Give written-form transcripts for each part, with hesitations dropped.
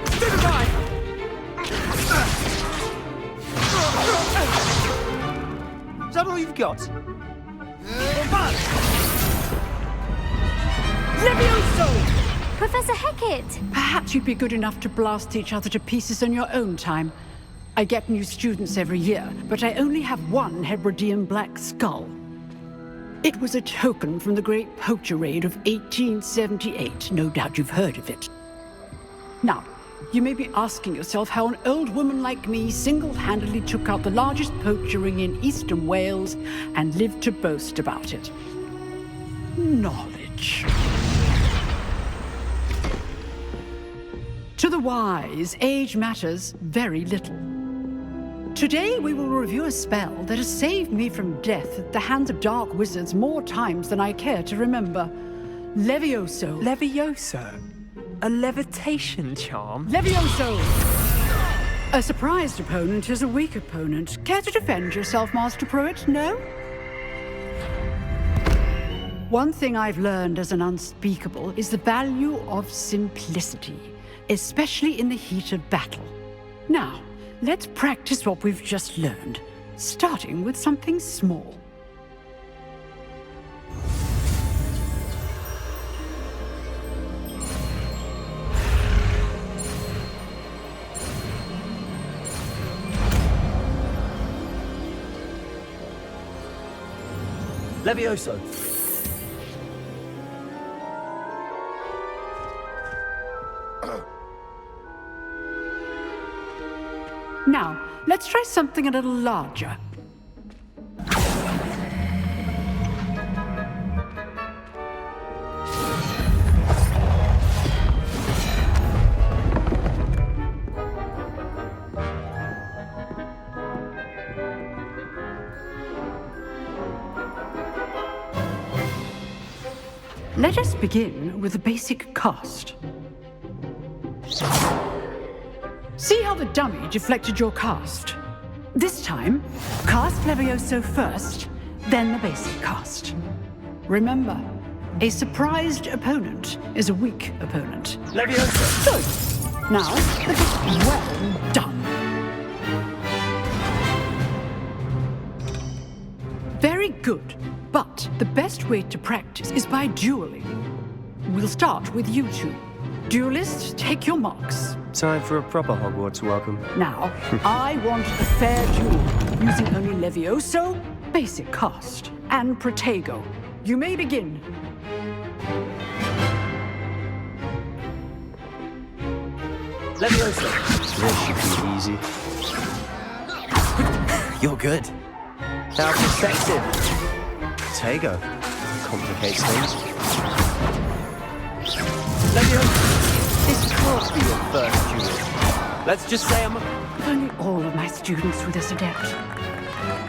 Stupefy! Is that all you've got? Levioso! Professor Hecat! Perhaps you'd be good enough to blast each other to pieces in your own time. I get new students every year, but I only have one Hebridean black skull. It was a token from the Great Poacher Raid of 1878. No doubt you've heard of it. Now, you may be asking yourself how an old woman like me single-handedly took out the largest poacher ring in eastern Wales and lived to boast about it. Knowledge. To the wise, age matters very little. Today we will review a spell that has saved me from death at the hands of dark wizards more times than I care to remember. Levioso. Levioso? A levitation charm? Levioso! A surprised opponent is a weak opponent. Care to defend yourself, Master Pruitt? No? One thing I've learned as an unspeakable is the value of simplicity, especially in the heat of battle. Now, let's practice what we've just learned, starting with something small. Levioso! Now, let's try something a little larger. Let us begin with the basic cast. See how the dummy deflected your cast? This time, cast Levioso first, then the basic cast. Remember, a surprised opponent is a weak opponent. Levioso! Good. Now, well done. Very good, but the best way to practice is by dueling. We'll start with you two. Duelists, take your marks. Time for a proper Hogwarts welcome. Now, I want a fair duel, using only Levioso, basic cast, and Protego. You may begin. Levioso! This should be easy. You're good. How perspective. Tego. Complicates things. Levioso! This can't be your first duel. Let's just say I'm... If only all of my students were this adept.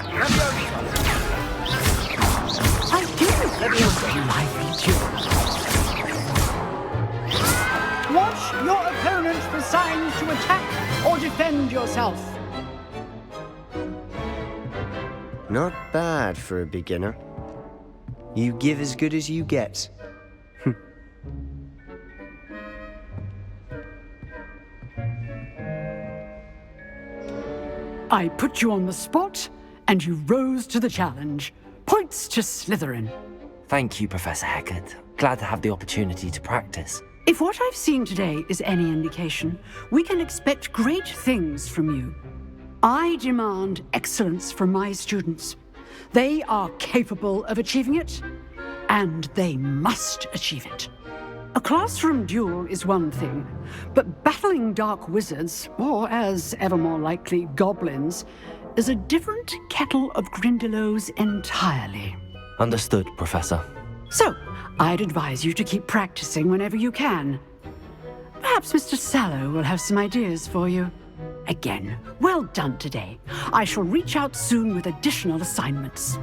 Levioso! I do a lively duel. Watch your opponent for signs to attack or defend yourself. Not bad for a beginner. You give as good as you get. I put you on the spot, and you rose to the challenge. Points to Slytherin. Thank you, Professor Hecat. Glad to have the opportunity to practice. If what I've seen today is any indication, we can expect great things from you. I demand excellence from my students. They are capable of achieving it, and they must achieve it. A classroom duel is one thing, but battling dark wizards, or as ever more likely, goblins, is a different kettle of Grindylows entirely. Understood, Professor. So, I'd advise you to keep practicing whenever you can. Perhaps Mr. Sallow will have some ideas for you. Again, well done today. I shall reach out soon with additional assignments.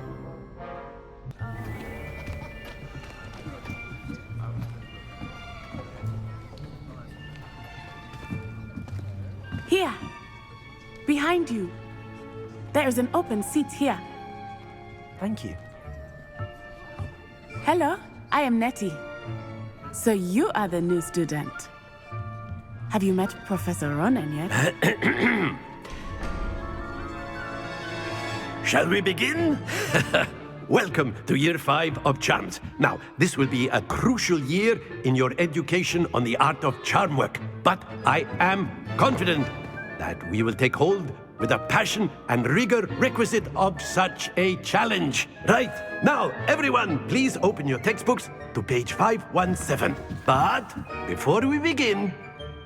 Here, behind you. There is an open seat here. Thank you. Hello, I am Nettie. So you are the new student. Have you met Professor Ronan yet? Shall we begin? Welcome to Year 5 of Charms. Now, this will be a crucial year in your education on the art of charm work. But I am confident that we will take hold with the passion and rigor requisite of such a challenge. Right, now, everyone, please open your textbooks to page 517. But before we begin,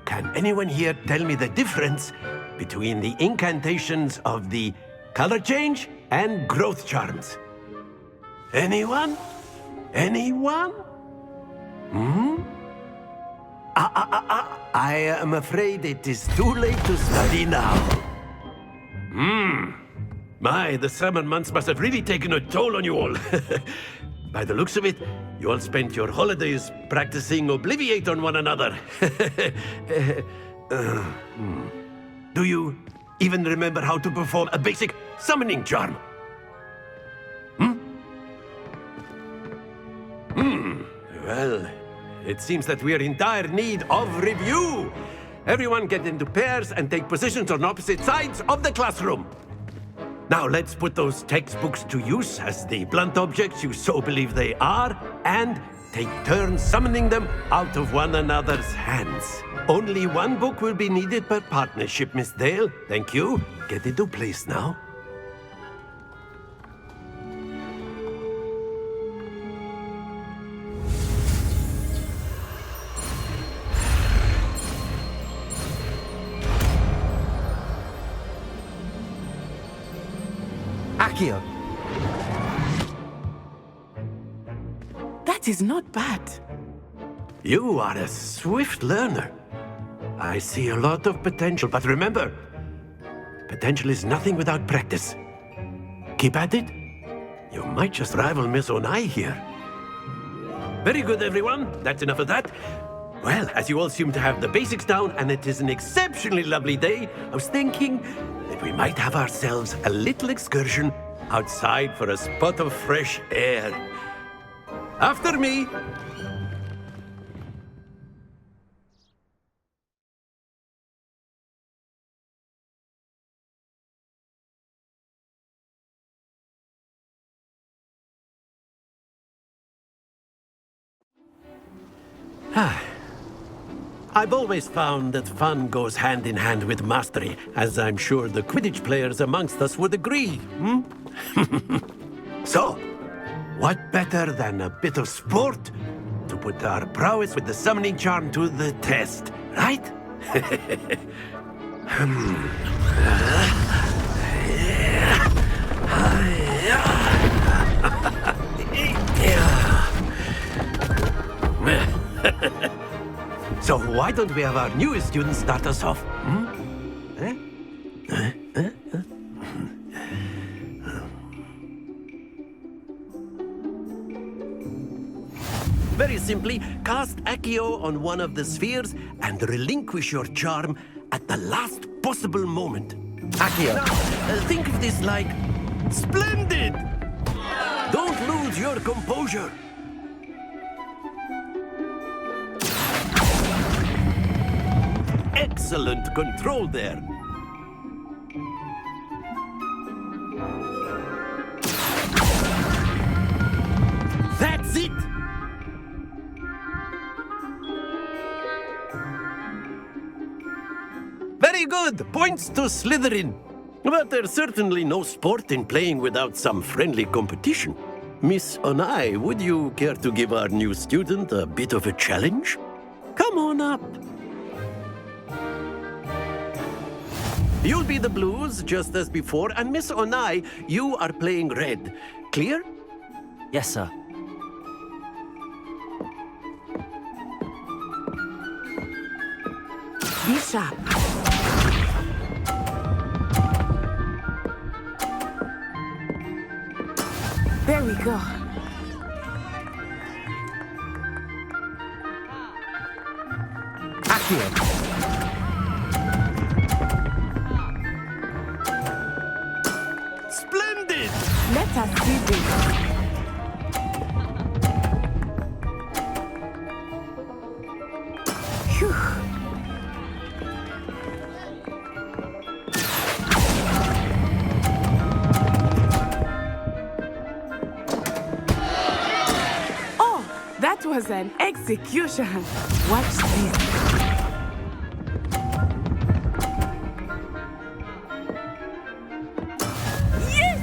can anyone here tell me the difference between the incantations of the color change and growth charms? Anyone? Anyone? I am afraid it is too late to study now. My, the summer months must have really taken a toll on you all. By the looks of it, you all spent your holidays practicing Obliviate on one another. Do you even remember how to perform a basic summoning charm? Well, it seems that we are in dire need of review. Everyone get into pairs and take positions on opposite sides of the classroom. Now let's put those textbooks to use as the blunt objects you so believe they are, and take turns summoning them out of one another's hands. Only one book will be needed per partnership, Miss Dale. Thank you. Get into place now. Accio. That is not bad. You are a swift learner. I see a lot of potential, but remember, potential is nothing without practice. Keep at it. You might just rival Miss Onai here. Very good, everyone. That's enough of that. Well, as you all seem to have the basics down, and it is an exceptionally lovely day, I was thinking that we might have ourselves a little excursion outside for a spot of fresh air. After me. I've always found that fun goes hand in hand with mastery, as I'm sure the Quidditch players amongst us would agree. So, what better than a bit of sport to put our prowess with the summoning charm to the test, right? So why don't we have our newest student start us off? Very simply, cast Accio on one of the spheres and relinquish your charm at the last possible moment. Accio. Now, think of this like splendid! Don't lose your composure. Excellent control there. That's it! Very good! Points to Slytherin. But there's certainly no sport in playing without some friendly competition. Miss Onai, would you care to give our new student a bit of a challenge? Come on up. You'll be the blues, just as before, and Miss Onai, you are playing red. Clear? Yes, sir. Be sharp. There we go. Accio. Splendid! Let us see this. Phew. was an execution. Watch this. Yes!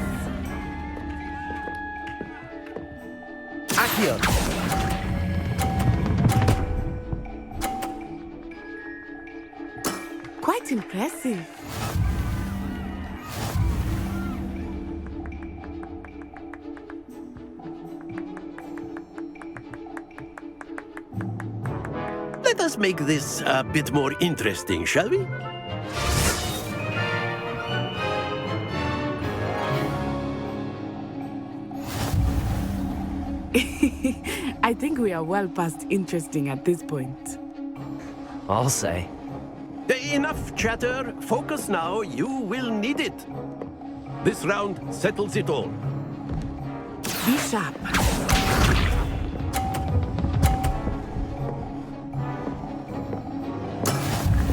Accio. Quite impressive. Let us make this a bit more interesting, shall we? I think we are well past interesting at this point. I'll say. Enough chatter. Focus now. You will need it. This round settles it all. Be sharp.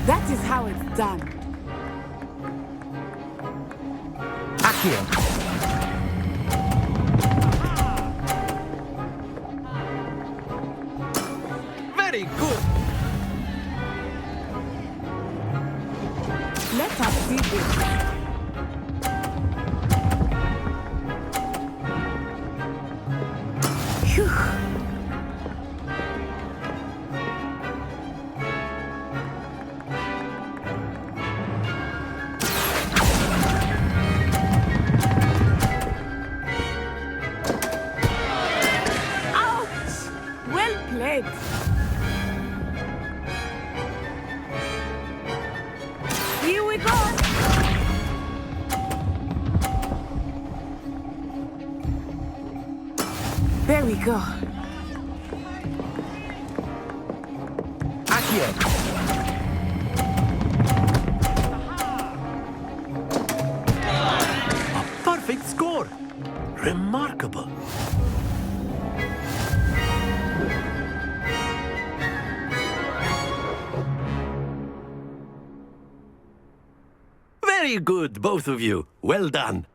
That is how it's done. Accio. Very good. Let us see this. Phew. Ouch! Well played. Here we go. There we go. Accio. A perfect score. Remarkable. Very good, both of you. Well done.